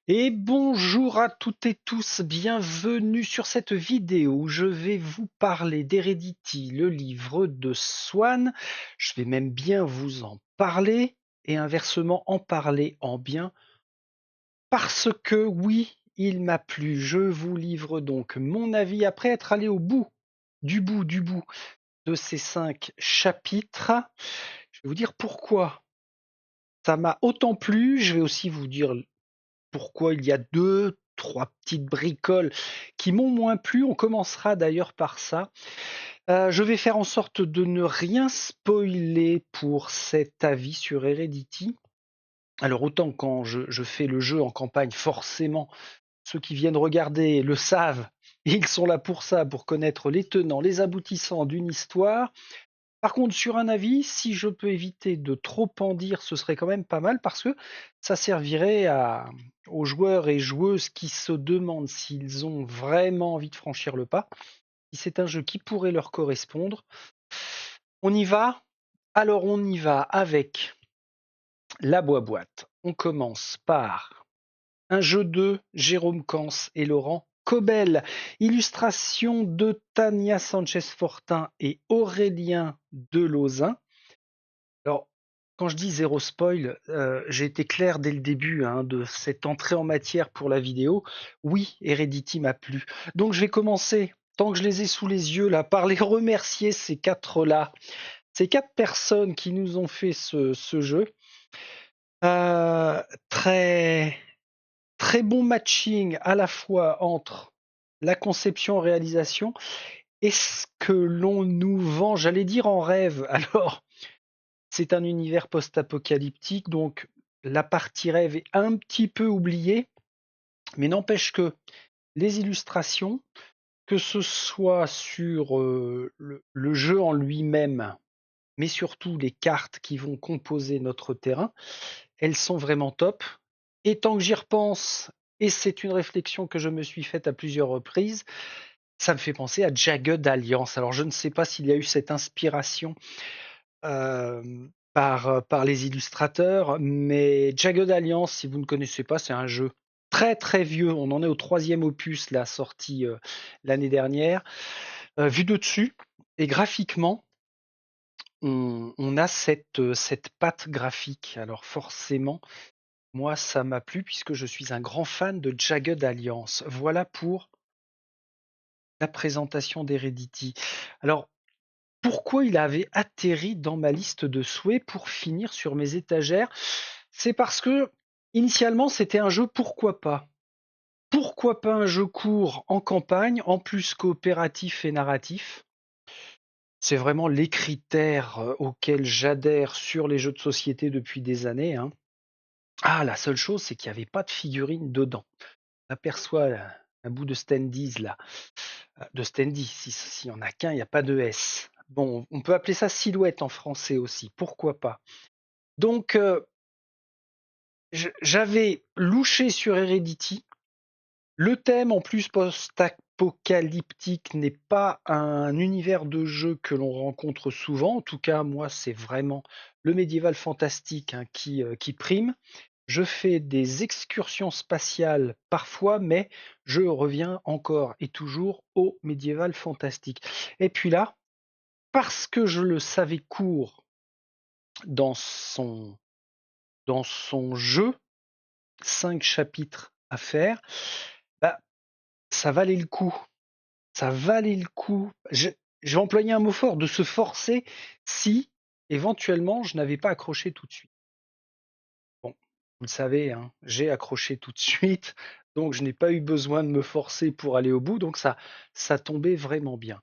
Et bonjour à toutes et tous, bienvenue sur cette vidéo où je vais vous parler d'Heredity, le livre de Swann. Je vais même bien vous en parler et inversement en parler en bien parce que oui, il m'a plu. Je vous livre donc mon avis après être allé au bout de ces 5 chapitres. Je vais vous dire pourquoi ça m'a autant plu. Je vais aussi vous dire pourquoi il y a deux, trois petites bricoles qui m'ont moins plu. On commencera d'ailleurs par ça. Je vais faire en sorte de ne rien spoiler pour cet avis sur Heredity. Alors autant quand je fais le jeu en campagne, forcément, ceux qui viennent regarder le savent, et ils sont là pour ça, pour connaître les tenants, les aboutissants d'une histoire. Par contre, sur un avis, si je peux éviter de trop en dire, ce serait quand même pas mal parce que ça servirait aux joueurs et joueuses qui se demandent s'ils ont vraiment envie de franchir le pas, si c'est un jeu qui pourrait leur correspondre. On y va? Alors on y va avec la boîte. On commence par un jeu de Jérôme Cans et Laurent Cobel, illustration de Tania Sanchez-Fortin et Aurélien Delozin. Alors, quand je dis zéro spoil, j'ai été clair dès le début de cette entrée en matière pour la vidéo. Oui, Heredity m'a plu. Donc je vais commencer, tant que je les ai sous les yeux là, par les remercier ces quatre-là, ces quatre personnes qui nous ont fait ce jeu. Euh, très, très bon matching à la fois entre la conception et réalisation et ce que l'on nous vend, j'allais dire en rêve. Alors, c'est un univers post-apocalyptique, donc la partie rêve est un petit peu oubliée, mais n'empêche que les illustrations, que ce soit sur le jeu en lui-même, mais surtout les cartes qui vont composer notre terrain, elles sont vraiment top. Et tant que j'y repense, et c'est une réflexion que je me suis faite à plusieurs reprises, ça me fait penser à Jagged Alliance. Alors je ne sais pas s'il y a eu cette inspiration par les illustrateurs, mais Jagged Alliance, si vous ne connaissez pas, c'est un jeu très très vieux. On en est au troisième opus, là, sorti l'année dernière, vu de dessus. Et graphiquement, on a cette patte graphique. Alors forcément, moi, ça m'a plu puisque je suis un grand fan de Jagged Alliance. Voilà pour la présentation d'Heredity. Alors, pourquoi il avait atterri dans ma liste de souhaits pour finir sur mes étagères? C'est parce que, initialement, c'était un jeu pourquoi pas. Pourquoi pas un jeu court en campagne, en plus coopératif et narratif? C'est vraiment les critères auxquels j'adhère sur les jeux de société depuis des années, hein. Ah, la seule chose, c'est qu'il n'y avait pas de figurines dedans. On aperçoit un bout de standees là. De standee, s'il n'y en a qu'un, il n'y a pas de S. Bon, on peut appeler ça silhouette en français aussi, pourquoi pas. Donc, j'avais louché sur Heredity. Le thème, en plus post-apocalyptique, n'est pas un univers de jeu que l'on rencontre souvent. En tout cas, moi, c'est vraiment le médiéval fantastique qui prime. Je fais des excursions spatiales parfois, mais je reviens encore et toujours au médiéval fantastique. Et puis là, parce que je le savais court dans son, dans son jeu, 5 chapitres à faire, bah, ça valait le coup. Ça valait le coup. Je vais employer un mot fort, de se forcer si éventuellement je n'avais pas accroché tout de suite. Bon, vous le savez, hein, j'ai accroché tout de suite, donc je n'ai pas eu besoin de me forcer pour aller au bout, donc ça tombait vraiment bien.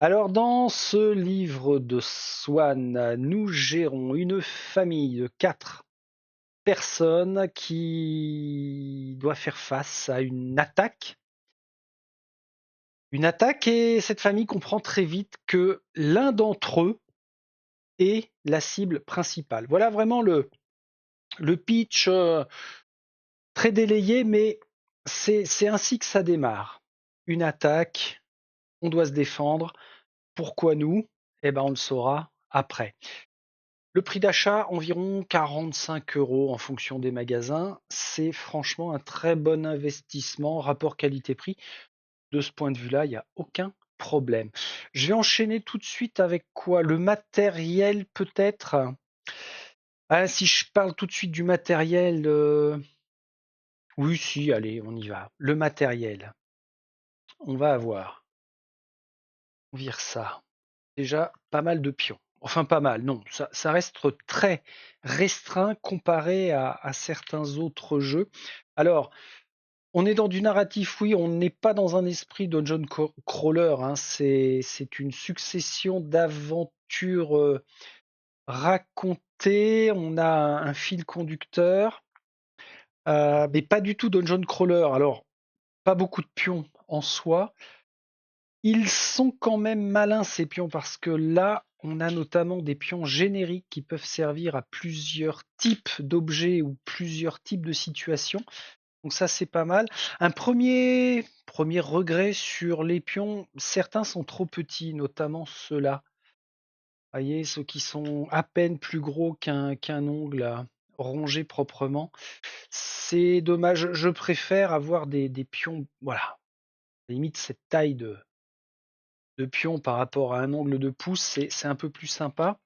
Alors dans ce livre de Swann, nous gérons une famille de 4 personnes qui doit faire face à une attaque. Une attaque et cette famille comprend très vite que l'un d'entre eux est la cible principale. Voilà vraiment le pitch très délayé, mais c'est ainsi que ça démarre. Une attaque, on doit se défendre. Pourquoi nous? Eh ben, on le saura après. Le prix d'achat, environ 45 € en fonction des magasins. C'est franchement un très bon investissement, rapport qualité-prix. De ce point de vue-là, il n'y a aucun problème. Je vais enchaîner tout de suite avec quoi? Le matériel peut-être. Ah, si je parle tout de suite du matériel, oui, si, allez, on y va. Le matériel, on va avoir, on vire ça. Déjà, pas mal de pions. Enfin, pas mal, non, ça reste très restreint comparé à certains autres jeux. Alors, on est dans du narratif, oui, on n'est pas dans un esprit dungeon crawler, hein, c'est une succession d'aventures racontées, on a un fil conducteur, mais pas du tout dungeon crawler. Alors, pas beaucoup de pions en soi. Ils sont quand même malins ces pions parce que là, on a notamment des pions génériques qui peuvent servir à plusieurs types d'objets ou plusieurs types de situations. Donc ça, c'est pas mal. Un premier regret sur les pions, certains sont trop petits, notamment ceux-là. Vous voyez, ceux qui sont à peine plus gros qu'un ongle rongé proprement. C'est dommage. Je préfère avoir des pions, voilà, limite cette taille de pion par rapport à un ongle de pouce, c'est un peu plus sympa.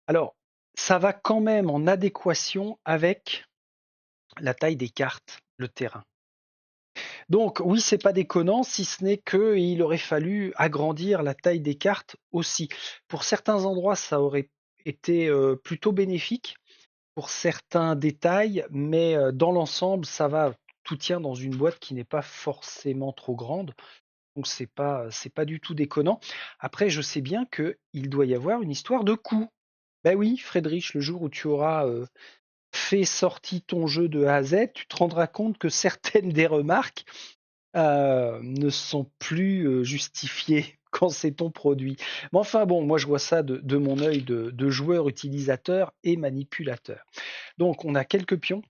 Alors, ça va quand même en adéquation avec la taille des cartes, le terrain. Donc oui, c'est pas déconnant, si ce n'est qu'il aurait fallu agrandir la taille des cartes aussi. Pour certains endroits, ça aurait été plutôt bénéfique pour certains détails, mais dans l'ensemble, ça va. Tout tient dans une boîte qui n'est pas forcément trop grande. Donc c'est pas du tout déconnant. Après, je sais bien qu'il doit y avoir une histoire de coût. Ben oui, Friedrich, le jour où tu auras fait sorti ton jeu de A à Z, tu te rendras compte que certaines des remarques ne sont plus justifiées quand c'est ton produit. Mais enfin bon, moi je vois ça de mon œil de joueur, utilisateur et manipulateur. Donc on a quelques pions,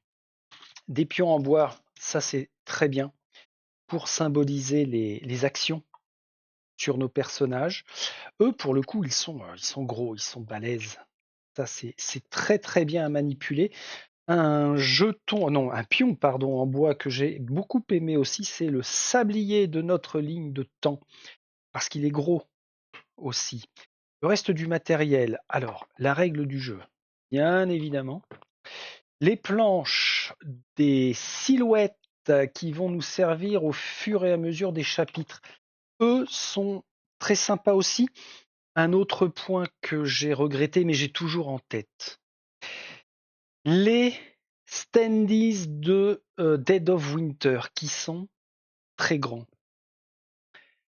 des pions en bois, ça c'est très bien pour symboliser les actions sur nos personnages. Eux, pour le coup, ils sont gros, ils sont balèzes. Ça, c'est très très bien à manipuler. Un pion, pardon, en bois que j'ai beaucoup aimé aussi, c'est le sablier de notre ligne de temps, parce qu'il est gros aussi. Le reste du matériel, alors, la règle du jeu, bien évidemment. Les planches, des silhouettes qui vont nous servir au fur et à mesure des chapitres, eux sont très sympas aussi. Un autre point que j'ai regretté, mais j'ai toujours en tête, les standees de Dead of Winter, qui sont très grands.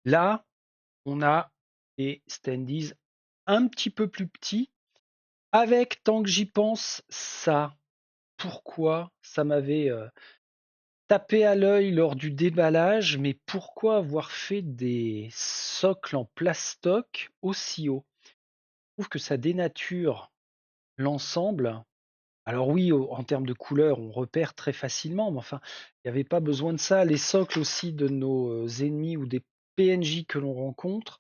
Là, on a des standees un petit peu plus petits, avec, tant que j'y pense, ça. Pourquoi ça m'avait tapé à l'œil lors du déballage, mais pourquoi avoir fait des socles en plastoc aussi haut? Je trouve que ça dénature l'ensemble. Alors oui, en termes de couleur, on repère très facilement, mais enfin, il n'y avait pas besoin de ça. Les socles aussi de nos ennemis ou des PNJ que l'on rencontre,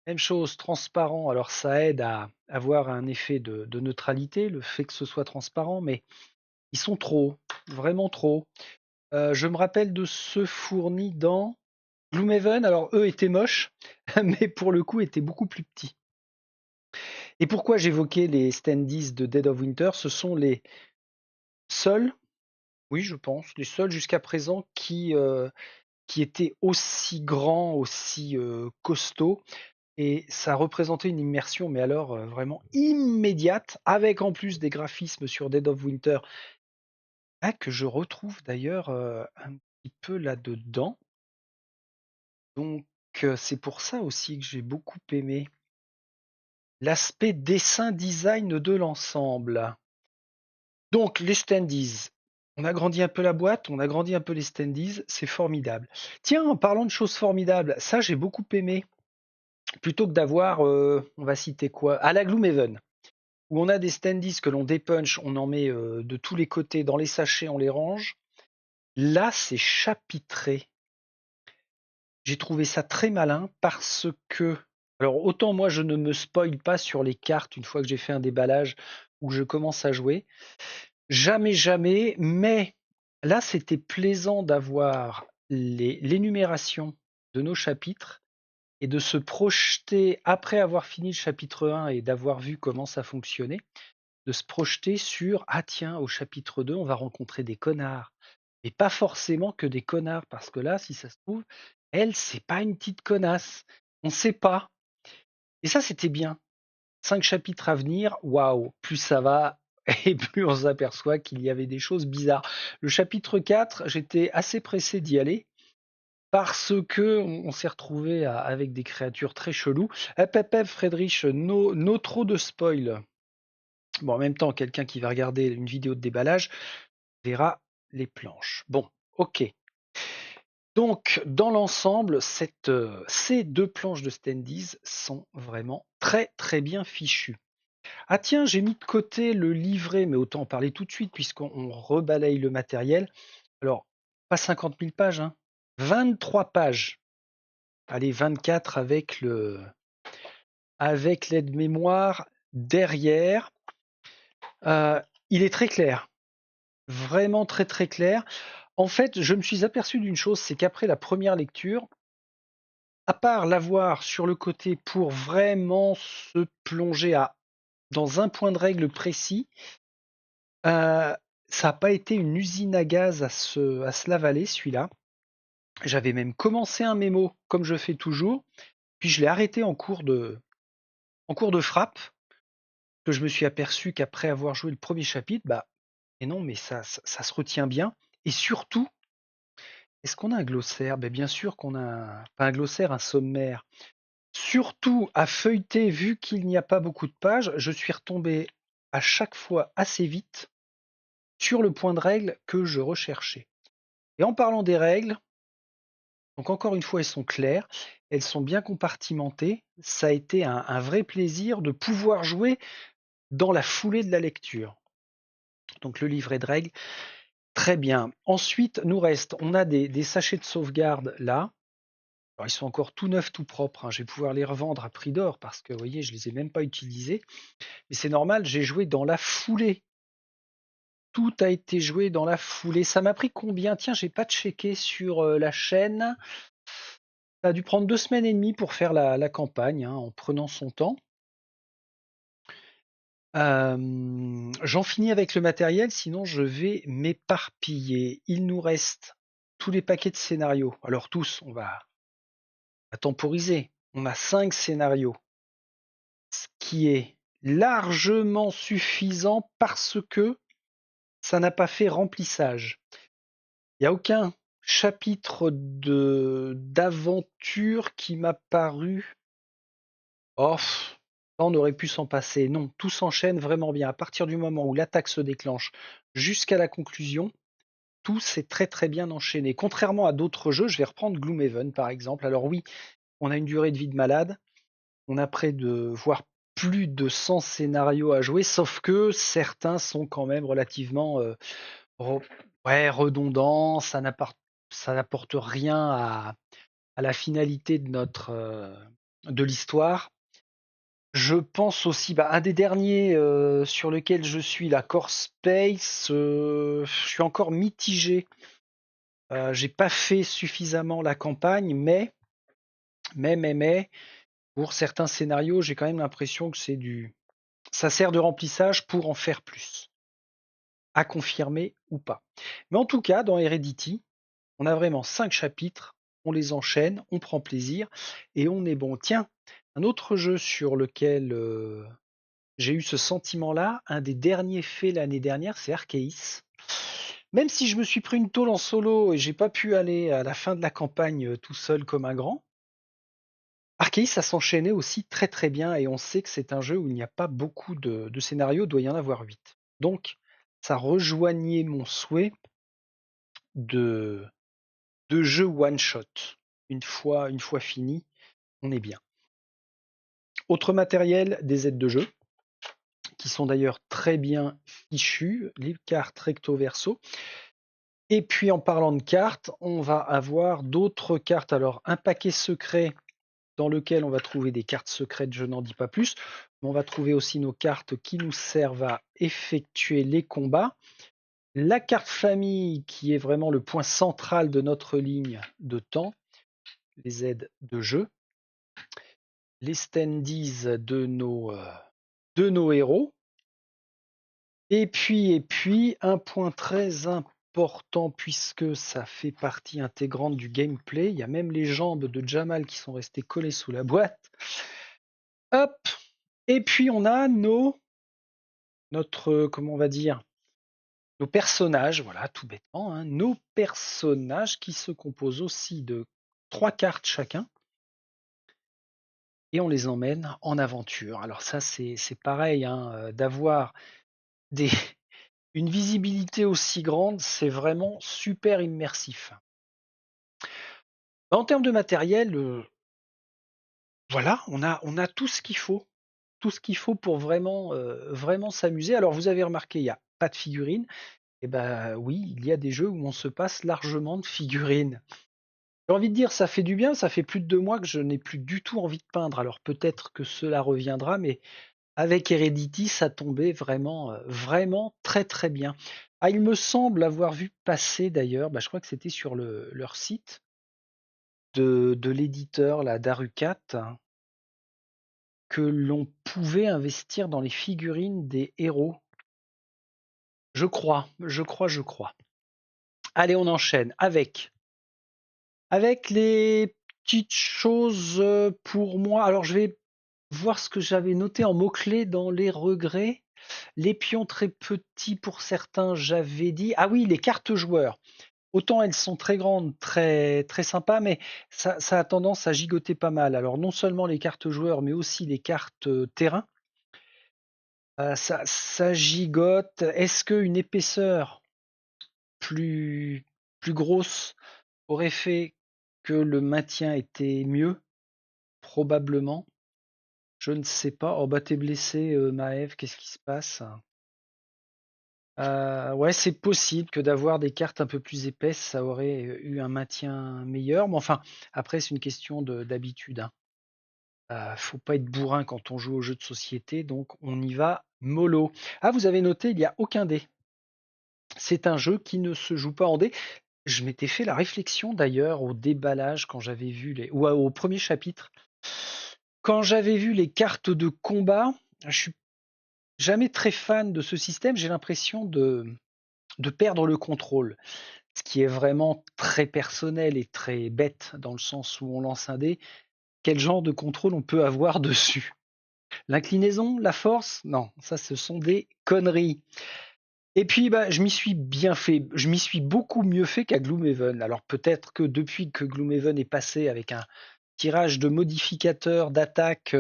même chose, transparent. Alors ça aide à avoir un effet de neutralité, le fait que ce soit transparent, mais ils sont trop, vraiment trop. Je me rappelle de ceux fournis dans Gloomhaven. Alors eux étaient moches, mais pour le coup étaient beaucoup plus petits. Et pourquoi j'évoquais les standees de Dead of Winter? Ce sont les seuls, oui je pense, les seuls jusqu'à présent qui étaient aussi grands, aussi costauds. Et ça représentait une immersion, mais alors vraiment immédiate, avec en plus des graphismes sur Dead of Winter, que je retrouve d'ailleurs un petit peu là-dedans. Donc c'est pour ça aussi que j'ai beaucoup aimé l'aspect dessin design de l'ensemble. Donc les standees, on agrandit un peu la boîte, on agrandit un peu les standees, c'est formidable. Tiens, en parlant de choses formidables, ça j'ai beaucoup aimé. Plutôt que d'avoir, on va citer quoi? À la Gloomhaven, où on a des standees que l'on dépunch, on en met de tous les côtés dans les sachets, on les range. Là, c'est chapitré. J'ai trouvé ça très malin parce que Alors autant moi je ne me spoil pas sur les cartes une fois que j'ai fait un déballage où je commence à jouer. Jamais, jamais, mais là c'était plaisant d'avoir l'énumération de nos chapitres et de se projeter après avoir fini le chapitre 1 et d'avoir vu comment ça fonctionnait, de se projeter sur ah tiens, au chapitre 2 on va rencontrer des connards. Et pas forcément que des connards, parce que là, si ça se trouve, elle, c'est pas une petite connasse. On sait pas. Et ça, c'était bien. 5 chapitres à venir, waouh, plus ça va et plus on s'aperçoit qu'il y avait des choses bizarres. Le chapitre 4, j'étais assez pressé d'y aller parce que on s'est retrouvé avec des créatures très cheloues. Hep, hep, hep, Friedrich, no trop de spoil. Bon, en même temps, quelqu'un qui va regarder une vidéo de déballage verra les planches. Bon, ok. Donc, dans l'ensemble, ces deux planches de Standees sont vraiment très très bien fichues. Ah tiens, j'ai mis de côté le livret, mais autant en parler tout de suite puisqu'on rebalaye le matériel. Alors, pas 50 000 pages, hein, 23 pages. Allez, 24 avec l'aide-mémoire derrière. Il est très clair, vraiment très très clair. En fait, je me suis aperçu d'une chose, c'est qu'après la première lecture, à part l'avoir sur le côté pour vraiment se plonger dans un point de règle précis, ça n'a pas été une usine à gaz à se l'avaler, celui-là. J'avais même commencé un mémo, comme je fais toujours, puis je l'ai arrêté en cours de frappe, que je me suis aperçu qu'après avoir joué le premier chapitre, bah, et non, mais ça se retient bien. Et surtout, est-ce qu'on a un glossaire? Ben, bien sûr qu'on a pas un glossaire, un sommaire. Surtout à feuilleter, vu qu'il n'y a pas beaucoup de pages, je suis retombé à chaque fois assez vite sur le point de règle que je recherchais. Et en parlant des règles, donc encore une fois, elles sont claires, elles sont bien compartimentées. Ça a été un vrai plaisir de pouvoir jouer dans la foulée de la lecture. Donc le livret de règles, très bien. Ensuite, nous reste, on a des sachets de sauvegarde là. Alors, ils sont encore tout neufs, tout propres, hein. Je vais pouvoir les revendre à prix d'or parce que, vous voyez, je les ai même pas utilisés. Mais c'est normal, j'ai joué dans la foulée. Tout a été joué dans la foulée. Ça m'a pris combien? Tiens, j'ai pas checké sur la chaîne. Ça a dû prendre 2 semaines et demie pour faire la campagne, hein, en prenant son temps. J'en finis avec le matériel, sinon je vais m'éparpiller. Il nous reste tous les paquets de scénarios. Alors tous, on va temporiser. On a 5 scénarios, ce qui est largement suffisant parce que ça n'a pas fait remplissage. Il n'y a aucun chapitre d'aventure qui m'a paru. Oh, ça, on aurait pu s'en passer. Non, tout s'enchaîne vraiment bien. À partir du moment où l'attaque se déclenche jusqu'à la conclusion, tout s'est très très bien enchaîné. Contrairement à d'autres jeux, je vais reprendre Gloomhaven par exemple. Alors oui, on a une durée de vie de malade. On a près de voire plus de 100 scénarios à jouer, sauf que certains sont quand même relativement redondants. Ça n'apporte rien à la finalité de l'histoire. Je pense aussi, bah, un des derniers sur lequel je suis, la Core Space, je suis encore mitigé. J'ai pas fait suffisamment la campagne, mais, pour certains scénarios, j'ai quand même l'impression que ça sert de remplissage pour en faire plus. À confirmer ou pas. Mais en tout cas, dans Heredity, on a vraiment 5 chapitres, on les enchaîne, on prend plaisir et on est bon. Tiens, un autre jeu sur lequel j'ai eu ce sentiment-là, un des derniers faits l'année dernière, c'est Arceus. Même si je me suis pris une tôle en solo et j'ai pas pu aller à la fin de la campagne tout seul comme un grand, Arceus, ça s'enchaînait aussi très très bien et on sait que c'est un jeu où il n'y a pas beaucoup de scénarios, il doit y en avoir 8. Donc, ça rejoignait mon souhait de, de jeu one-shot. Une fois fini, on est bien. Autre matériel, des aides de jeu, qui sont d'ailleurs très bien fichues, les cartes recto verso. Et puis en parlant de cartes, on va avoir d'autres cartes. Alors, un paquet secret dans lequel on va trouver des cartes secrètes, je n'en dis pas plus. Mais on va trouver aussi nos cartes qui nous servent à effectuer les combats. La carte famille qui est vraiment le point central de notre ligne de temps, les aides de jeu, les standees de nos héros. Et puis, un point très important, puisque ça fait partie intégrante du gameplay, il y a même les jambes de Jamal qui sont restées collées sous la boîte. Hop! Et puis on a comment on va dire, nos personnages, voilà, tout bêtement, hein, nos personnages qui se composent aussi de 3 cartes chacun. Et on les emmène en aventure. Alors ça, c'est pareil, hein, d'avoir des, une visibilité aussi grande, c'est vraiment super immersif. En termes de matériel, voilà, on a tout ce qu'il faut. Tout ce qu'il faut pour vraiment s'amuser. Alors vous avez remarqué, il n'y a pas de figurines. Eh ben oui, il y a des jeux où on se passe largement de figurines. J'ai envie de dire, ça fait du bien, ça fait plus de 2 mois que je n'ai plus du tout envie de peindre. Alors peut-être que cela reviendra, mais avec Heredity, ça tombait vraiment très très bien. Ah, il me semble avoir vu passer d'ailleurs, je crois que c'était sur leur site de l'éditeur, la Darucat, que l'on pouvait investir dans les figurines des héros. Je crois. Allez, on enchaîne avec les petites choses pour moi. Alors, je vais voir ce que j'avais noté en mots-clés dans les regrets. Les pions très petits pour certains, j'avais dit. Ah oui, les cartes joueurs. Autant elles sont très grandes, très, très sympas, mais ça a tendance à gigoter pas mal. Alors, non seulement les cartes joueurs, mais aussi les cartes terrain. Ça gigote. Est-ce qu'une épaisseur plus, plus grosse aurait fait que le maintien était mieux? Probablement. Je ne sais pas. Oh bah t'es blessé, Maëv, qu'est-ce qui se passe? Ouais, c'est possible que d'avoir des cartes un peu plus épaisses, ça aurait eu un maintien meilleur. Mais enfin, après, c'est une question d'habitude, hein. Faut pas être bourrin quand on joue aux jeux de société, donc on y va mollo. Ah, vous avez noté, il n'y a aucun dé. C'est un jeu qui ne se joue pas en dés. Je m'étais fait la réflexion d'ailleurs au déballage quand j'avais vu au premier chapitre. Quand j'avais vu les cartes de combat, je suis jamais très fan de ce système. J'ai l'impression de perdre le contrôle. Ce qui est vraiment très personnel et très bête dans le sens où on lance un dé. Quel genre de contrôle on peut avoir dessus? L'inclinaison, la force? Non, ça ce sont des conneries. Et puis je m'y suis bien fait, je m'y suis beaucoup mieux fait qu'à Gloomhaven. Alors peut-être que depuis que Gloomhaven est passé avec un tirage de modificateurs d'attaque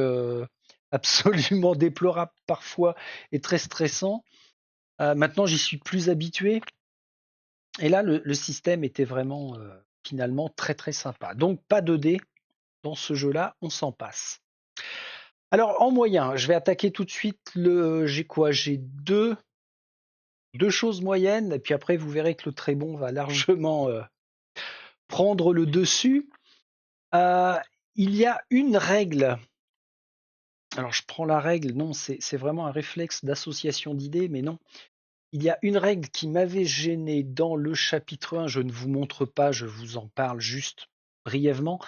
absolument déplorable parfois et très stressant, maintenant j'y suis plus habitué. Et là le système était vraiment finalement très très sympa. Donc pas de dés dans ce jeu-là, on s'en passe. Alors en moyen, je vais attaquer tout de suite j'ai quoi? J'ai deux choses moyennes, et puis après vous verrez que le très bon va largement prendre le dessus. Euh, il y a une règle. Alors je prends la règle, non, c'est vraiment un réflexe d'association d'idées, mais non. Il y a une règle qui m'avait gêné dans le chapitre 1, je ne vous montre pas, je vous en parle juste brièvement.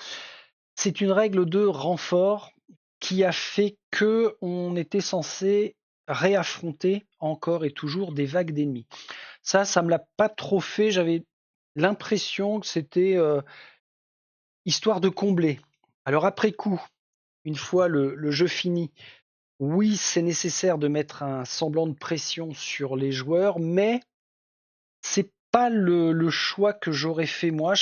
C'est une règle de renfort qui a fait que on était censé réaffronter encore et toujours des vagues d'ennemis. Ça me l'a pas trop fait. J'avais l'impression que c'était histoire de combler. Alors après coup, une fois le jeu fini, oui, c'est nécessaire de mettre un semblant de pression sur les joueurs, mais c'est pas le choix que j'aurais fait moi.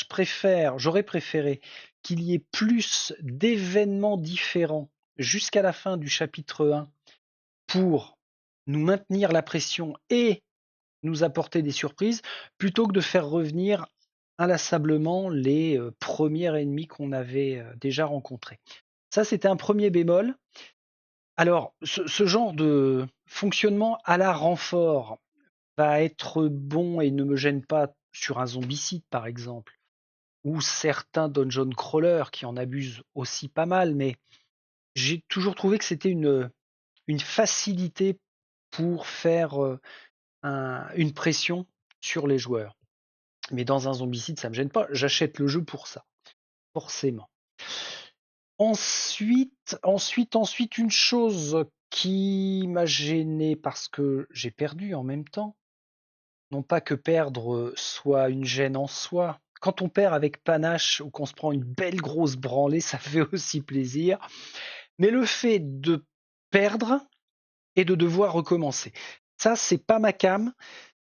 J'aurais préféré qu'il y ait plus d'événements différents jusqu'à la fin du chapitre 1 pour nous maintenir la pression et nous apporter des surprises, plutôt que de faire revenir inlassablement les premiers ennemis qu'on avait déjà rencontrés. Ça, c'était un premier bémol. Alors, ce genre de fonctionnement à la renfort va être bon et ne me gêne pas sur un zombicide, par exemple. ou certains dungeon crawlers qui en abusent aussi pas mal, mais j'ai toujours trouvé que c'était une facilité pour faire une pression sur les joueurs. Mais dans un zombicide, ça me gêne pas. J'achète le jeu pour ça, forcément. Ensuite, une chose qui m'a gêné parce que j'ai perdu en même temps. Non pas que perdre soit une gêne en soi. Quand on perd avec panache ou qu'on se prend une belle grosse branlée, ça fait aussi plaisir. Mais le fait de perdre et de devoir recommencer, ça, c'est pas ma came.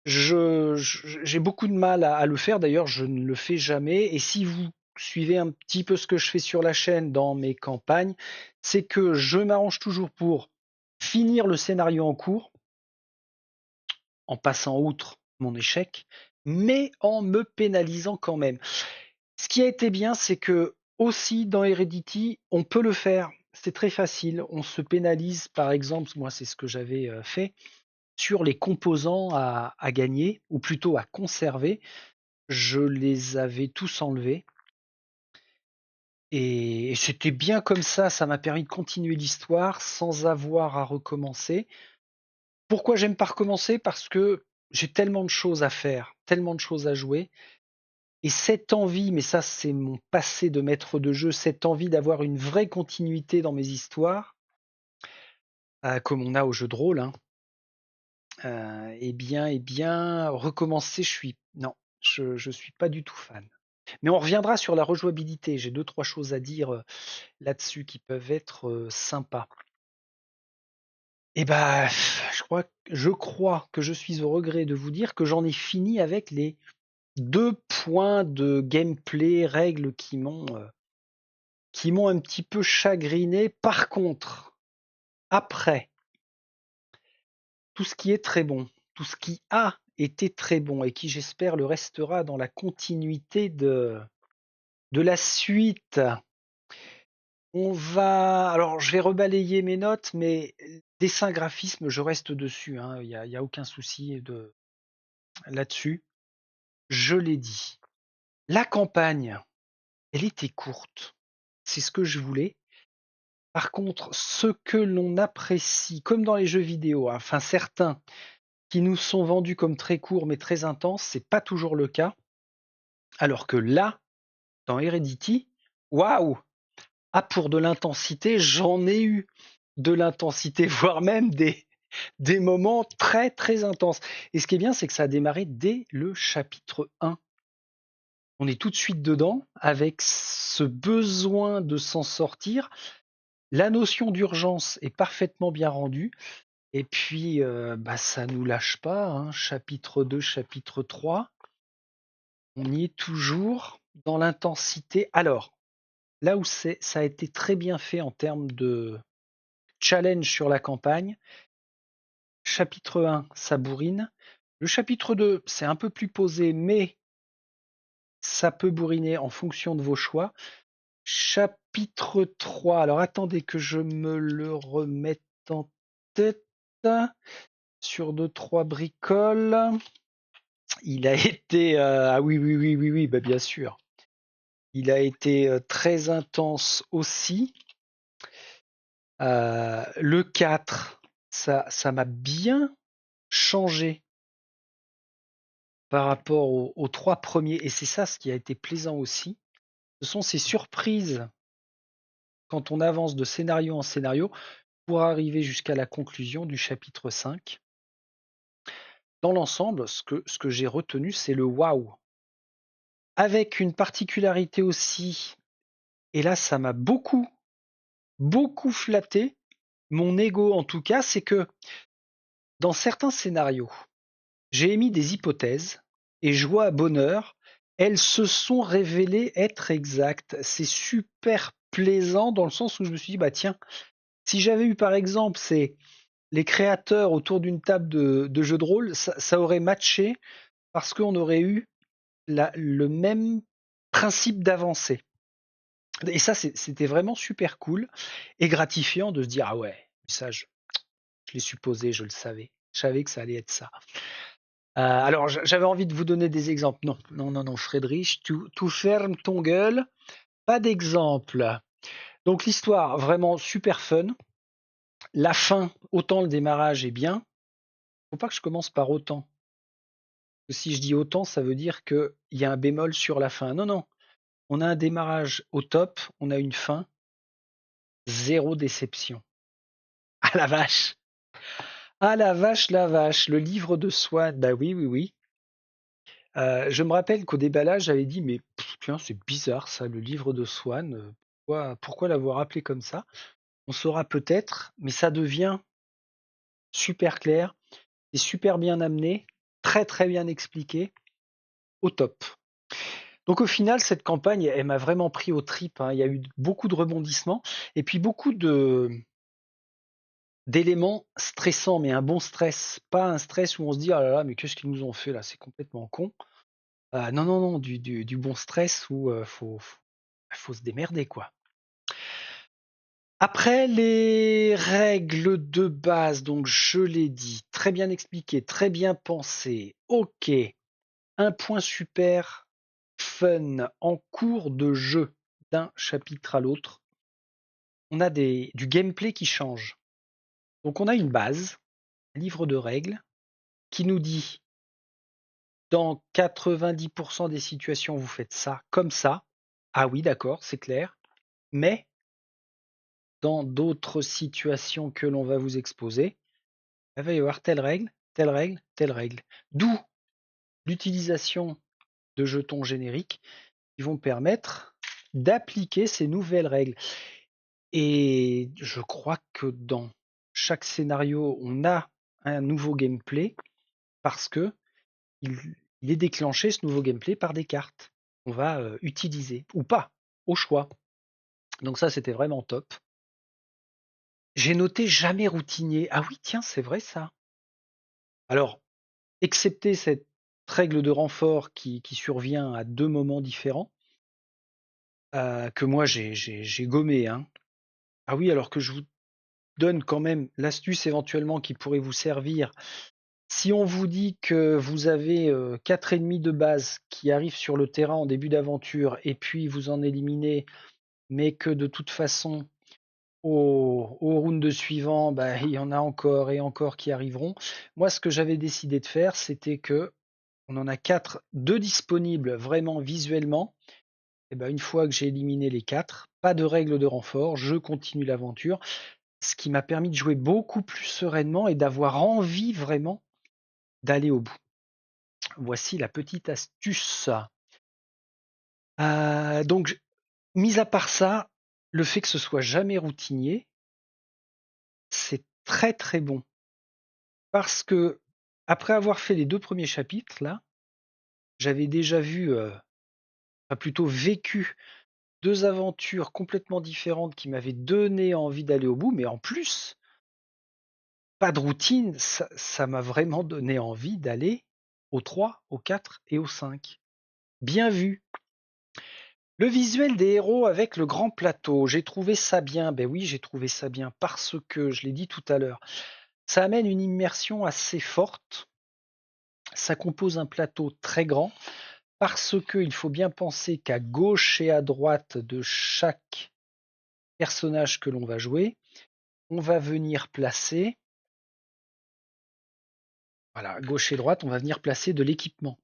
J'ai beaucoup de mal à le faire. D'ailleurs, je ne le fais jamais. Et si vous suivez un petit peu ce que je fais sur la chaîne dans mes campagnes, c'est que je m'arrange toujours pour finir le scénario en cours, en passant outre mon échec, mais en me pénalisant quand même. Ce qui a été bien, c'est que aussi dans Heredity, on peut le faire. C'est très facile. On se pénalise, par exemple, moi c'est ce que j'avais fait, sur les composants à gagner, ou plutôt à conserver. Je les avais tous enlevés. Et c'était bien comme ça m'a permis de continuer l'histoire sans avoir à recommencer. Pourquoi j'aime pas recommencer? Parce que j'ai tellement de choses à faire, tellement de choses à jouer. Et cette envie, mais ça c'est mon passé de maître de jeu, cette envie d'avoir une vraie continuité dans mes histoires, comme on a au jeu de rôle, hein, eh bien, recommencer, non, je suis pas du tout fan. Mais on reviendra sur la rejouabilité. J'ai deux, trois choses à dire là-dessus qui peuvent être sympas. Et bah, je crois que je suis au regret de vous dire que j'en ai fini avec les 2 points de gameplay, règles qui m'ont un petit peu chagriné. Par contre, après, tout ce qui est très bon, tout ce qui a été très bon et qui j'espère le restera dans la continuité de la suite. Alors je vais rebalayer mes notes, mais dessin graphisme, je reste dessus, hein, y a aucun souci là-dessus. Je l'ai dit. La campagne, elle était courte. C'est ce que je voulais. Par contre, ce que l'on apprécie, comme dans les jeux vidéo, hein, enfin certains qui nous sont vendus comme très courts mais très intenses, c'est pas toujours le cas. Alors que là, dans Heredity, waouh! Ah, pour de l'intensité, j'en ai eu de l'intensité, voire même des moments très très intenses. Et ce qui est bien, c'est que ça a démarré dès le chapitre 1. On est tout de suite dedans avec ce besoin de s'en sortir. La notion d'urgence est parfaitement bien rendue. Et puis, ça nous lâche pas, hein. Chapitre 2, chapitre 3. On y est toujours dans l'intensité. Alors, là où ça a été très bien fait en termes de challenge sur la campagne, chapitre 1, ça bourrine. Le chapitre 2, c'est un peu plus posé, mais ça peut bourriner en fonction de vos choix. Chapitre 3, alors attendez que je me le remette en tête sur 2-3 bricoles. Il a été, ah oui, oui, oui, oui, oui, bah bien sûr. Il a été très intense aussi. Le 4, ça m'a bien changé par rapport aux 3 premiers, et c'est ça ce qui a été plaisant aussi. Ce sont ces surprises quand on avance de scénario en scénario pour arriver jusqu'à la conclusion du chapitre 5. Dans l'ensemble, ce que j'ai retenu, c'est le waouh. Avec une particularité aussi, et là ça m'a beaucoup, beaucoup flatté, mon ego en tout cas, c'est que dans certains scénarios, j'ai émis des hypothèses et joie à bonheur, elles se sont révélées être exactes. C'est super plaisant dans le sens où je me suis dit, bah tiens, si j'avais eu par exemple les créateurs autour d'une table de jeu de rôle, ça aurait matché parce qu'on aurait eu le même principe d'avancée. Et ça, c'était vraiment super cool et gratifiant de se dire, ah ouais, ça, je l'ai supposé, je le savais. Je savais que ça allait être ça. Alors, j'avais envie de vous donner des exemples. Non, non, non, non, Friedrich, tu fermes ton gueule. Pas d'exemple. Donc l'histoire, vraiment super fun. La fin, autant le démarrage est bien. Faut pas que je commence par autant. Si je dis autant, ça veut dire qu'il y a un bémol sur la fin. Non, non. On a un démarrage au top, on a une fin, zéro déception. Ah la vache! Ah la vache, le livre de Swann, bah oui, oui, oui. Je me rappelle qu'au déballage, j'avais dit, mais tiens, c'est bizarre ça, le livre de Swann, pourquoi l'avoir appelé comme ça? On saura peut-être, mais ça devient super clair, c'est super bien amené, très très bien expliqué, au top. Donc au final, cette campagne, elle m'a vraiment pris aux tripes, hein. Il y a eu beaucoup de rebondissements et puis beaucoup d'éléments stressants, mais un bon stress, pas un stress où on se dit: «Ah là là, mais qu'est-ce qu'ils nous ont fait là? C'est complètement con». Non, non, non, du bon stress où, faut se démerder, quoi. Après les règles de base, donc je l'ai dit, très bien expliqué, très bien pensé. OK, un point super fun en cours de jeu d'un chapitre à l'autre. On a du gameplay qui change. Donc on a une base, un livre de règles, qui nous dit dans 90% des situations, vous faites ça comme ça. Ah oui, d'accord, c'est clair. Mais dans d'autres situations que l'on va vous exposer, il va y avoir telle règle, telle règle, telle règle. D'où l'utilisation de jetons génériques qui vont permettre d'appliquer ces nouvelles règles. Et je crois que dans chaque scénario, on a un nouveau gameplay parce que il est déclenché, ce nouveau gameplay, par des cartes qu'on va utiliser ou pas, au choix. Donc ça, c'était vraiment top. J'ai noté jamais routinier. Ah oui, tiens, c'est vrai ça. Alors, excepté cette règle de renfort qui survient à 2 moments différents, que moi j'ai gommé, hein. Ah oui, alors que je vous donne quand même l'astuce éventuellement qui pourrait vous servir. Si on vous dit que vous avez 4 ennemis de base qui arrivent sur le terrain en début d'aventure et puis vous en éliminez, mais que de toute façon au round suivant, bah, il y en a encore et encore qui arriveront. Moi, ce que j'avais décidé de faire, c'était que on en a 4, 2 disponibles vraiment visuellement. Et ben, une fois que j'ai éliminé les 4, pas de règle de renfort, je continue l'aventure, ce qui m'a permis de jouer beaucoup plus sereinement et d'avoir envie vraiment d'aller au bout. Voici la petite astuce. Donc, mis à part ça, le fait que ce soit jamais routinier, c'est très très bon. Parce que, après avoir fait les 2 premiers chapitres là, j'avais déjà vu, enfin plutôt vécu 2 aventures complètement différentes qui m'avaient donné envie d'aller au bout, mais en plus, pas de routine, ça m'a vraiment donné envie d'aller au 3, au 4 et au 5. Bien vu. Le visuel des héros avec le grand plateau, j'ai trouvé ça bien. Ben oui, j'ai trouvé ça bien parce que, je l'ai dit tout à l'heure, ça amène une immersion assez forte. Ça compose un plateau très grand parce qu'il faut bien penser qu'à gauche et à droite de chaque personnage que l'on va jouer, on va venir placer, voilà, à gauche et droite, on va venir placer de l'équipement.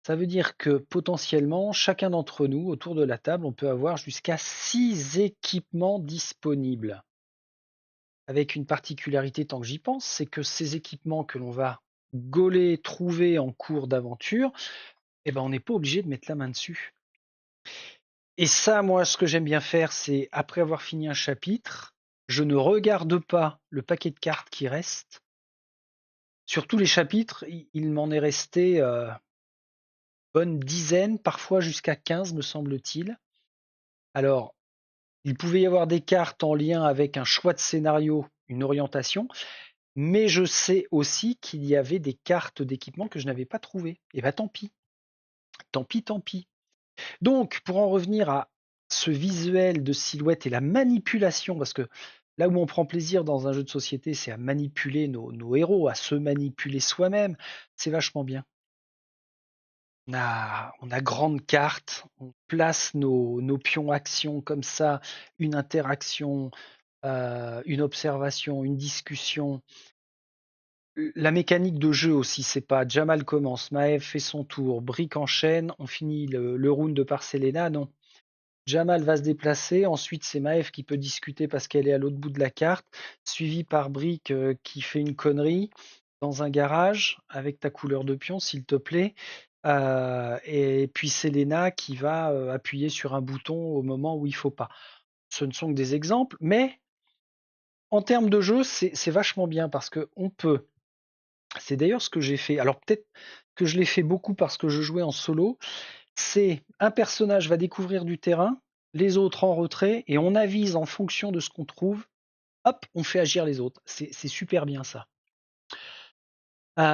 Ça veut dire que potentiellement, chacun d'entre nous, autour de la table, on peut avoir jusqu'à 6 équipements disponibles. Avec une particularité, tant que j'y pense, c'est que ces équipements que l'on va gauler, trouver en cours d'aventure, eh ben, on n'est pas obligé de mettre la main dessus. Et ça, moi, ce que j'aime bien faire, c'est après avoir fini un chapitre, je ne regarde pas le paquet de cartes qui reste. Sur tous les chapitres, il m'en est resté bonne dizaine, parfois jusqu'à 15, me semble-t-il. Alors, il pouvait y avoir des cartes en lien avec un choix de scénario, une orientation, mais je sais aussi qu'il y avait des cartes d'équipement que je n'avais pas trouvées. Et bah tant pis, tant pis, tant pis. Donc, pour en revenir à ce visuel de silhouette et la manipulation, parce que Là où on prend plaisir dans un jeu de société, c'est à manipuler nos héros, à se manipuler soi-même. C'est vachement bien. On a grande carte, on place nos pions actions comme ça, une interaction, une observation, une discussion. La mécanique de jeu aussi, c'est pas Jamal commence, Maëv fait son tour, Brick enchaîne, on finit le round par Selena, non. Jamal va se déplacer, ensuite c'est Maëv qui peut discuter parce qu'elle est à l'autre bout de la carte, suivi par Brick qui fait une connerie dans un garage avec ta couleur de pion, s'il te plaît. Et puis Selena qui va appuyer sur un bouton au moment où il faut pas. Ce ne sont que des exemples, mais en termes de jeu, c'est vachement bien parce que on peut. C'est d'ailleurs ce que j'ai fait. Alors peut-être que je l'ai fait beaucoup parce que je jouais en solo. C'est un personnage va découvrir du terrain, les autres en retrait, et on avise en fonction de ce qu'on trouve. Hop, on fait agir les autres. C'est super bien ça.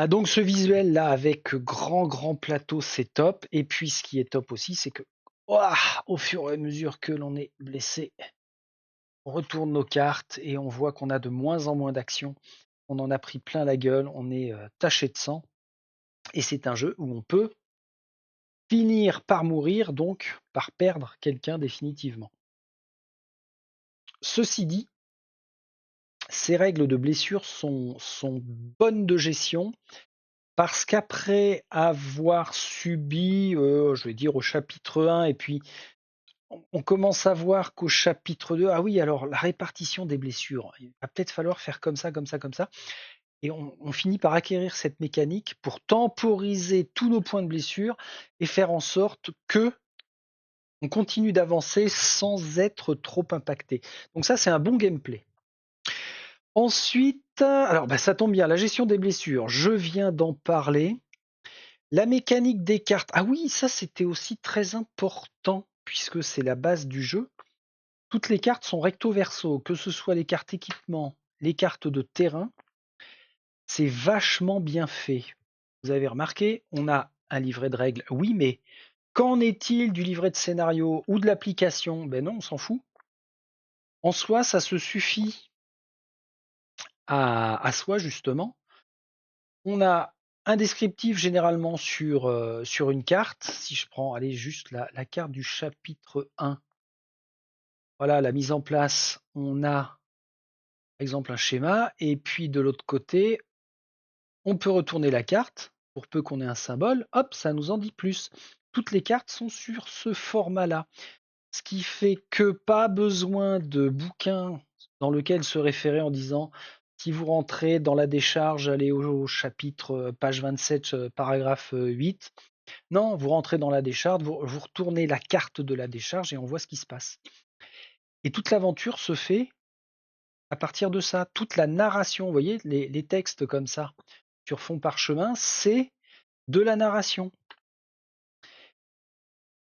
Donc ce visuel là avec grand plateau, c'est top. Et puis ce qui est top aussi, c'est que ouah, au fur et à mesure que l'on est blessé, on retourne nos cartes et on voit qu'on a de moins en moins d'actions. On en a pris plein la gueule, on est taché de sang. Et c'est un jeu où on peut finir par mourir, donc par perdre quelqu'un définitivement. Ceci dit, ces règles de blessure sont bonnes de gestion parce qu'après avoir subi, je vais dire au chapitre 1, et puis on commence à voir qu'au chapitre 2, ah oui, alors la répartition des blessures, il va peut-être falloir faire comme ça, comme ça, comme ça. Et on finit par acquérir cette mécanique pour temporiser tous nos points de blessure et faire en sorte que on continue d'avancer sans être trop impacté. Donc ça, c'est un bon gameplay. Ensuite, alors ça tombe bien, la gestion des blessures, je viens d'en parler. La mécanique des cartes, ah oui, ça c'était aussi très important puisque c'est la base du jeu. Toutes les cartes sont recto verso, que ce soit les cartes équipement, les cartes de terrain, c'est vachement bien fait. Vous avez remarqué, on a un livret de règles, oui, mais qu'en est-il du livret de scénario ou de l'application? Ben non, on s'en fout. En soi, ça se suffit à soi, justement. On a un descriptif généralement sur une carte. Si je prends, allez, juste la carte du chapitre 1, voilà, la mise en place, on a, par exemple, un schéma, et puis de l'autre côté, on peut retourner la carte, pour peu qu'on ait un symbole, hop, ça nous en dit plus. Toutes les cartes sont sur ce format-là. Ce qui fait que pas besoin de bouquin dans lequel se référer en disant si vous rentrez dans la décharge, allez au chapitre page 27, paragraphe 8. Non, vous rentrez dans la décharge, vous retournez la carte de la décharge et on voit ce qui se passe. Et toute l'aventure se fait à partir de ça. Toute la narration, vous voyez, les textes comme ça sur fond parchemin, c'est de la narration.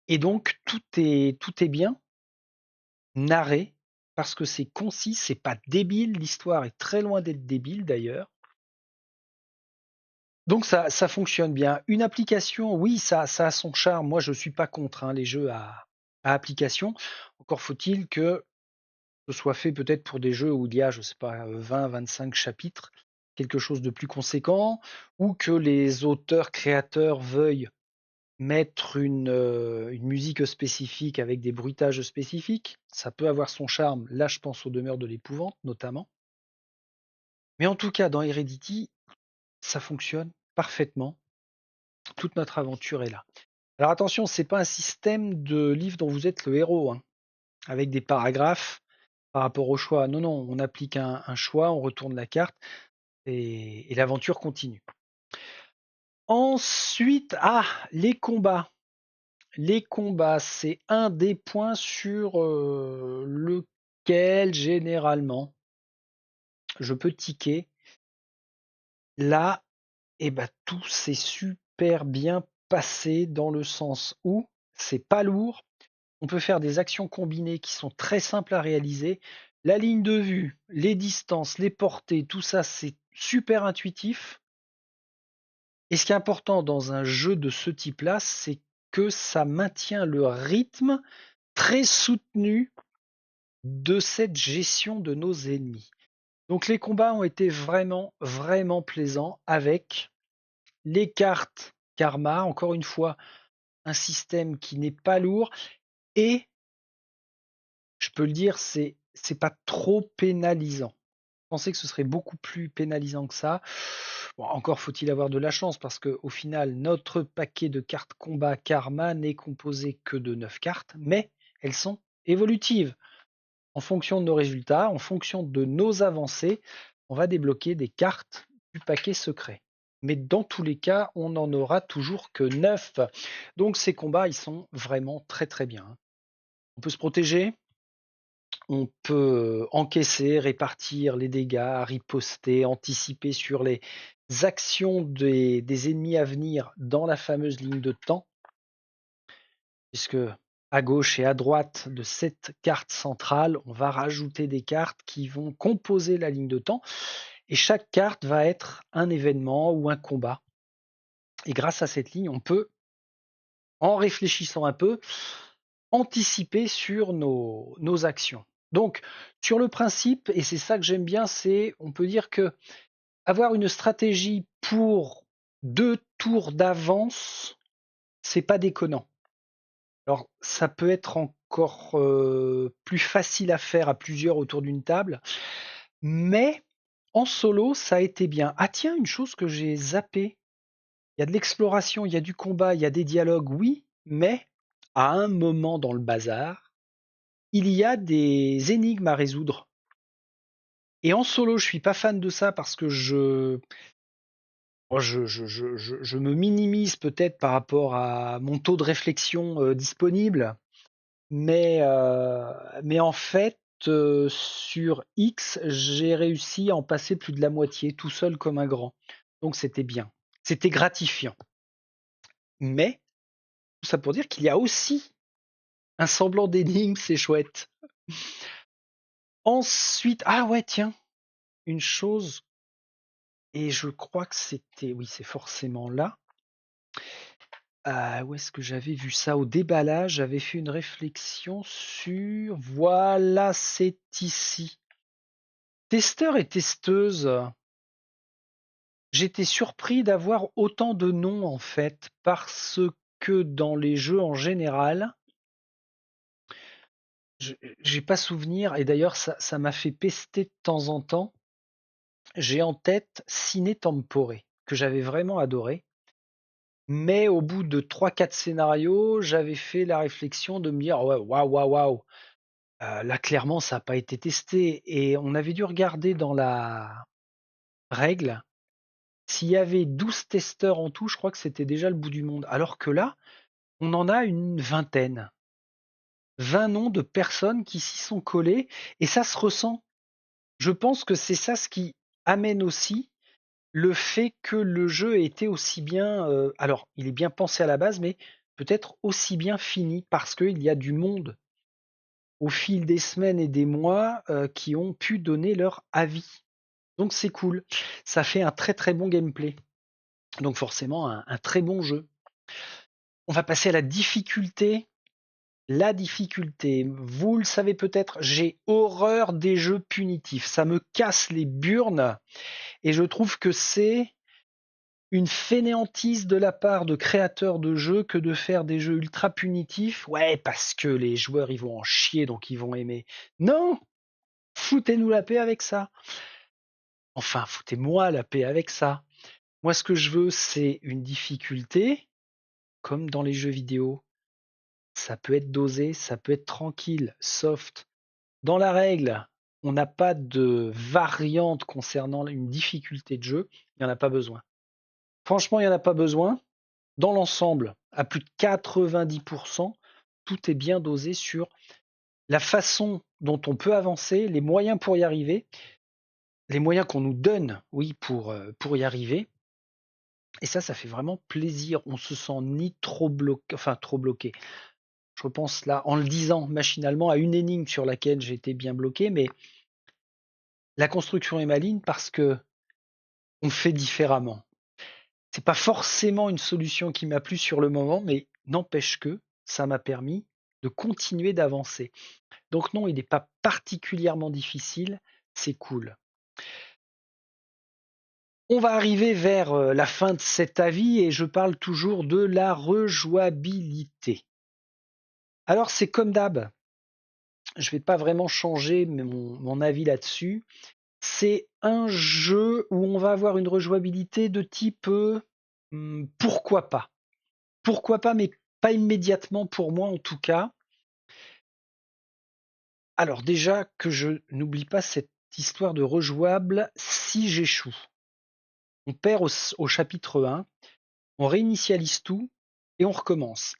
Et donc tout est bien narré parce que c'est concis, c'est pas débile, l'histoire est très loin d'être débile d'ailleurs. Donc ça fonctionne bien. Une application, oui, ça a son charme. Moi, je suis pas contre les jeux à application. Encore faut-il que ce soit fait peut-être pour des jeux où il y a, je sais pas, 20, 25 chapitres, quelque chose de plus conséquent, ou que les auteurs créateurs veuillent mettre une musique spécifique avec des bruitages spécifiques. Ça peut avoir son charme. Là, je pense aux Demeures de l'épouvante, notamment. Mais en tout cas, dans Heredity, ça fonctionne parfaitement. Toute notre aventure est là. Alors attention, c'est pas un système de livre dont vous êtes le héros, hein, avec des paragraphes par rapport au choix. Non, non, on applique un choix, on retourne la carte et l'aventure continue. Ensuite, les combats. Les combats, c'est un des points sur lequel généralement je peux tiquer. Là, tout s'est super bien passé dans le sens où c'est pas lourd. On peut faire des actions combinées qui sont très simples à réaliser. La ligne de vue, les distances, les portées, tout ça, c'est super intuitif. Et ce qui est important dans un jeu de ce type-là, c'est que ça maintient le rythme très soutenu de cette gestion de nos ennemis. Donc les combats ont été vraiment, vraiment plaisants avec les cartes karma, encore une fois, un système qui n'est pas lourd et je peux le dire, c'est pas trop pénalisant. Je pensais que ce serait beaucoup plus pénalisant que ça. Bon, encore faut-il avoir de la chance parce qu'au final, notre paquet de cartes combat karma n'est composé que de 9 cartes, mais elles sont évolutives. En fonction de nos résultats, en fonction de nos avancées, on va débloquer des cartes du paquet secret. Mais dans tous les cas, on n'en aura toujours que 9. Donc ces combats, ils sont vraiment très très bien. On peut se protéger, on peut encaisser, répartir les dégâts, riposter, anticiper sur les actions des ennemis à venir dans la fameuse ligne de temps, puisque à gauche et à droite de cette carte centrale, on va rajouter des cartes qui vont composer la ligne de temps, et chaque carte va être un événement ou un combat. Et grâce à cette ligne, on peut, en réfléchissant un peu, anticiper sur nos actions. Donc, sur le principe, et c'est ça que j'aime bien, c'est, on peut dire que avoir une stratégie pour 2 tours d'avance, c'est pas déconnant. Alors, ça peut être encore plus facile à faire à plusieurs autour d'une table, mais en solo, ça a été bien. Ah tiens, une chose que j'ai zappé, il y a de l'exploration, il y a du combat, il y a des dialogues, oui, mais à un moment dans le bazar, il y a des énigmes à résoudre. Et en solo, je suis pas fan de ça parce que je me minimise peut-être par rapport à mon taux de réflexion disponible, mais en fait, sur X, j'ai réussi à en passer plus de la moitié, tout seul comme un grand. Donc c'était bien. C'était gratifiant. Mais, tout ça pour dire qu'il y a aussi un semblant d'énigme, c'est chouette. Ensuite, ah ouais, tiens, une chose, et je crois que c'était, oui, c'est forcément là. Où est-ce que j'avais vu ça? Au déballage, j'avais fait une réflexion sur, voilà, c'est ici. Testeur et testeuse, j'étais surpris d'avoir autant de noms en fait, parce que dans les jeux en général, j'ai pas souvenir, et d'ailleurs ça m'a fait pester de temps en temps. J'ai en tête Ciné Tempore, que j'avais vraiment adoré. Mais au bout de 3-4 scénarios, j'avais fait la réflexion de me dire ouais, waouh, waouh, waouh. Là, clairement, ça n'a pas été testé. Et on avait dû regarder dans la règle. S'il y avait 12 testeurs en tout, je crois que c'était déjà le bout du monde. Alors que là, on en a une vingtaine. 20 noms de personnes qui s'y sont collées. Et ça se ressent. Je pense que c'est ça ce qui amène aussi le fait que le jeu ait été aussi bien, alors il est bien pensé à la base, mais peut-être aussi bien fini parce qu'il y a du monde au fil des semaines et des mois qui ont pu donner leur avis. Donc c'est cool. Ça fait un très très bon gameplay. Donc forcément un très bon jeu. On va passer à la difficulté. La difficulté, vous le savez peut-être, j'ai horreur des jeux punitifs. Ça me casse les burnes et je trouve que c'est une fainéantise de la part de créateurs de jeux que de faire des jeux ultra punitifs. Ouais, parce que les joueurs ils vont en chier donc ils vont aimer. Non, foutez-nous la paix avec ça. Enfin, foutez-moi la paix avec ça. Moi, ce que je veux, c'est une difficulté, comme dans les jeux vidéo. Ça peut être dosé, ça peut être tranquille, soft. Dans la règle, on n'a pas de variante concernant une difficulté de jeu. Il n'y en a pas besoin. Franchement, il n'y en a pas besoin. Dans l'ensemble, à plus de 90%, tout est bien dosé sur la façon dont on peut avancer, les moyens pour y arriver, les moyens qu'on nous donne, oui, pour y arriver. Et ça fait vraiment plaisir. On se sent ni trop bloqué, enfin trop bloqué. Je repense là, en le disant machinalement, à une énigme sur laquelle j'ai été bien bloqué, mais la construction est maligne parce que on fait différemment. C'est pas forcément une solution qui m'a plu sur le moment, mais n'empêche que ça m'a permis de continuer d'avancer. Donc non, il n'est pas particulièrement difficile, c'est cool. On va arriver vers la fin de cet avis et je parle toujours de la rejouabilité. Alors c'est comme d'hab, je ne vais pas vraiment changer mon avis là-dessus. C'est un jeu où on va avoir une rejouabilité de type pourquoi pas. Pourquoi pas, mais pas immédiatement pour moi en tout cas. Alors déjà que je n'oublie pas cette histoire de rejouable si j'échoue. On perd au chapitre 1, on réinitialise tout et on recommence.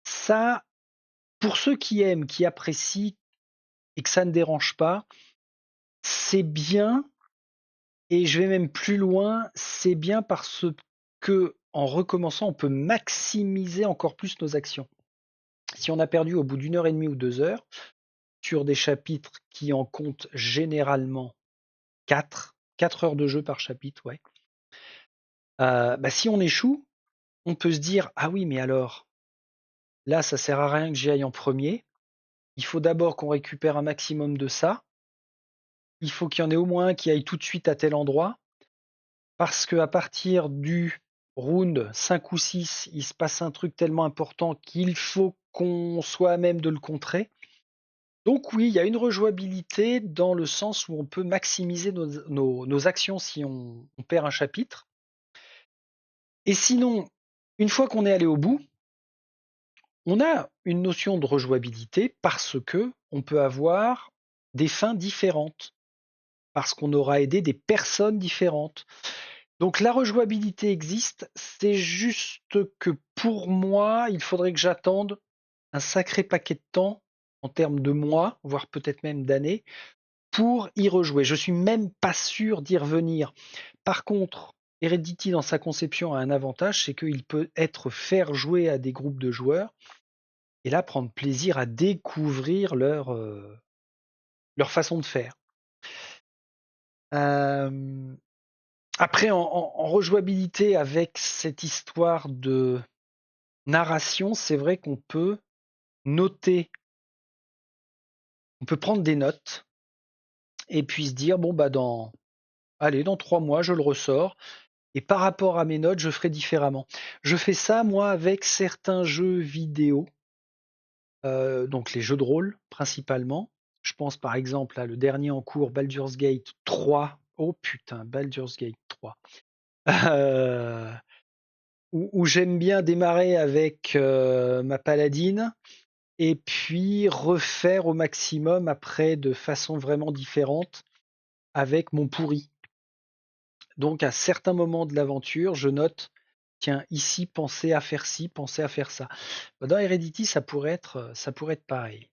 Ça, pour ceux qui aiment, qui apprécient et que ça ne dérange pas, c'est bien. Et je vais même plus loin, c'est bien parce que en recommençant, on peut maximiser encore plus nos actions. Si on a perdu au bout d'1 heure et demie ou 2 heures, sur des chapitres qui en comptent généralement 4 heures de jeu par chapitre, ouais. Si on échoue, on peut se dire ah oui, mais alors là, ça sert à rien que j'y aille en premier. Il faut d'abord qu'on récupère un maximum de ça. Il faut qu'il y en ait au moins un qui aille tout de suite à tel endroit. Parce qu'à partir du round 5 ou 6, il se passe un truc tellement important qu'il faut qu'on soit à même de le contrer. Donc oui, il y a une rejouabilité dans le sens où on peut maximiser nos actions si on perd un chapitre. Et sinon, une fois qu'on est allé au bout, on a une notion de rejouabilité parce que on peut avoir des fins différentes, parce qu'on aura aidé des personnes différentes. Donc la rejouabilité existe, c'est juste que pour moi, il faudrait que j'attende un sacré paquet de temps en termes de mois, voire peut-être même d'années, pour y rejouer. Je suis même pas sûr d'y revenir. Par contre, Heredity dans sa conception a un avantage, c'est qu'il peut être faire jouer à des groupes de joueurs et là prendre plaisir à découvrir leur façon de faire. Après, en rejouabilité avec cette histoire de narration, c'est vrai qu'on peut noter, on peut prendre des notes et puis se dire bon bah dans 3 mois je le ressors et par rapport à mes notes je ferai différemment. Je fais ça moi avec certains jeux vidéo, donc les jeux de rôle principalement. Je pense par exemple à le dernier en cours Baldur's Gate 3. Oh putain, Baldur's Gate 3. Euh, où j'aime bien démarrer avec ma paladine et puis refaire au maximum après de façon vraiment différente avec mon pourri. Donc à certains moments de l'aventure, je note, tiens, ici, pensez à faire ci, pensez à faire ça. Dans Heredity, ça pourrait être pareil.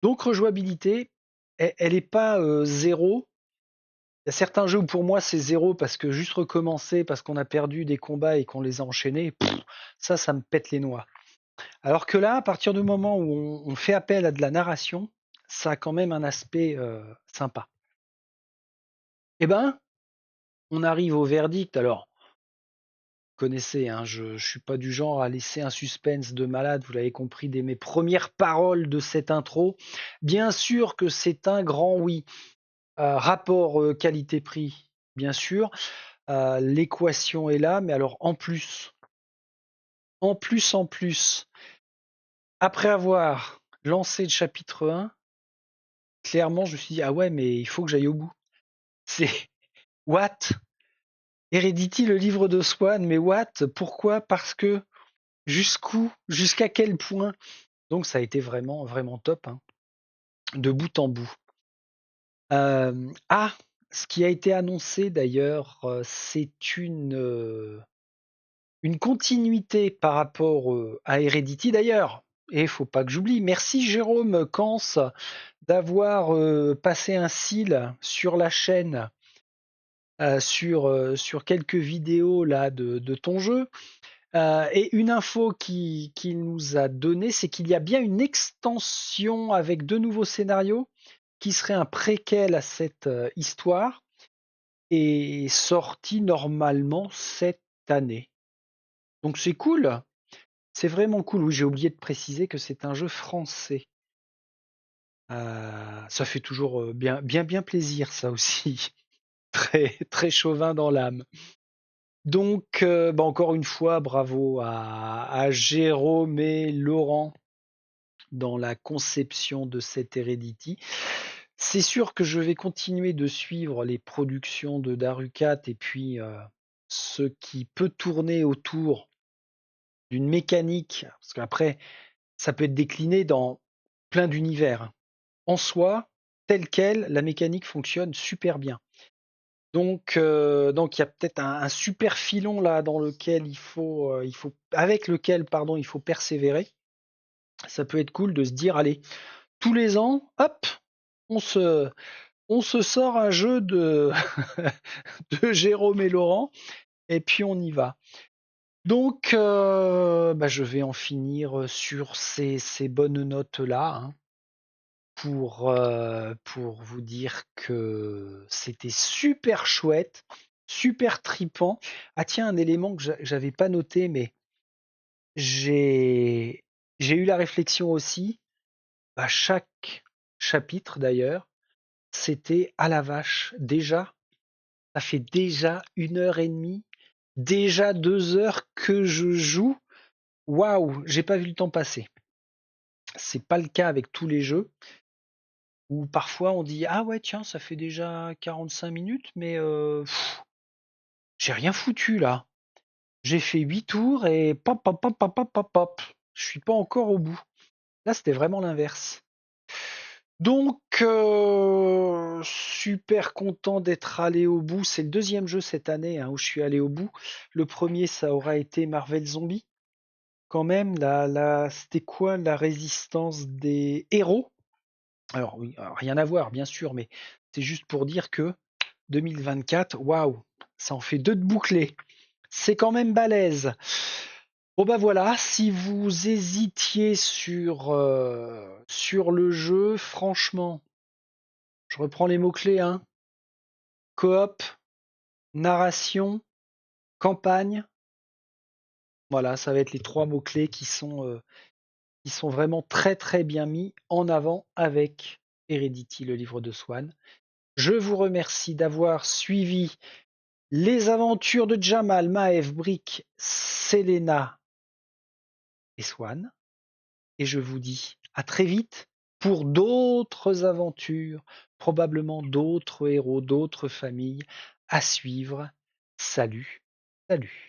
Donc rejouabilité, elle n'est pas zéro. Il y a certains jeux où pour moi c'est zéro parce que juste recommencer parce qu'on a perdu des combats et qu'on les a enchaînés, ça me pète les noix. Alors que là, à partir du moment où on fait appel à de la narration, ça a quand même un aspect sympa. Eh ben, on arrive au verdict. Alors, vous connaissez, hein, je ne suis pas du genre à laisser un suspense de malade, vous l'avez compris dès mes premières paroles de cette intro. Bien sûr que c'est un grand oui. Rapport qualité-prix, bien sûr. L'équation est là, mais alors en plus, après avoir lancé le chapitre 1, clairement, je me suis dit, ah ouais, mais il faut que j'aille au bout. C'est what? Heredity, le livre de Swan, mais what? Pourquoi? Parce que jusqu'où? Jusqu'à quel point? Donc ça a été vraiment, vraiment top, hein, de bout en bout. Ce qui a été annoncé d'ailleurs, c'est une continuité par rapport à Heredity d'ailleurs. Et il faut pas que j'oublie. Merci Jérôme Kans d'avoir passé un cil sur la chaîne sur quelques vidéos là de ton jeu. Et une info qu'il nous a donnée, c'est qu'il y a bien une extension avec 2 nouveaux scénarios qui serait un préquel à cette histoire et sorti normalement cette année. Donc c'est cool. C'est vraiment cool. Oui, j'ai oublié de préciser que c'est un jeu français. Ça fait toujours bien plaisir, ça aussi. Très, très chauvin dans l'âme. Donc, bah, encore une fois, bravo à Jérôme et Laurent dans la conception de cette Heredity. C'est sûr que je vais continuer de suivre les productions de Darukat et puis ce qui peut tourner autour d'une mécanique, parce qu'après, ça peut être décliné dans plein d'univers, hein. En soi, tel quel, la mécanique fonctionne super bien. Donc il y a peut-être un super filon là dans lequel avec lequel pardon, il faut persévérer. Ça peut être cool de se dire, allez, tous les ans, hop, on se, on se sort un jeu de, de Jérôme et Laurent, et puis on y va. Donc, bah, je vais en finir sur ces bonnes notes-là, hein, pour vous dire que c'était super chouette, super tripant. Ah tiens, un élément que j'avais pas noté, mais j'ai j'ai eu la réflexion aussi, à chaque chapitre d'ailleurs, c'était à la vache. Déjà, ça fait déjà 1 heure et demie, déjà 2 heures que je joue. Waouh, j'ai pas vu le temps passer. C'est pas le cas avec tous les jeux où parfois on dit ah ouais tiens ça fait déjà 45 minutes mais j'ai rien foutu là. J'ai fait 8 tours et pop pop pop pop pop pop pop. Je suis pas encore au bout. Là c'était vraiment l'inverse. Donc super content d'être allé au bout. C'est le deuxième jeu cette année hein, où je suis allé au bout. Le premier ça aura été Marvel Zombie. Quand même, c'était quoi la résistance des héros? Alors oui, rien à voir, bien sûr, mais c'est juste pour dire que 2024, waouh, ça en fait deux de bouclés. C'est quand même balèze. Bon bah voilà, si vous hésitiez sur le jeu, franchement, je reprends les mots-clés, hein. Coop, narration, campagne. Voilà, ça va être les trois mots-clés qui sont vraiment très très bien mis en avant avec Heredity, le livre de Swan. Je vous remercie d'avoir suivi les aventures de Jamal, Maëv, Brick, Selena et Swan. Et je vous dis à très vite pour d'autres aventures, probablement d'autres héros, d'autres familles à suivre. Salut, salut.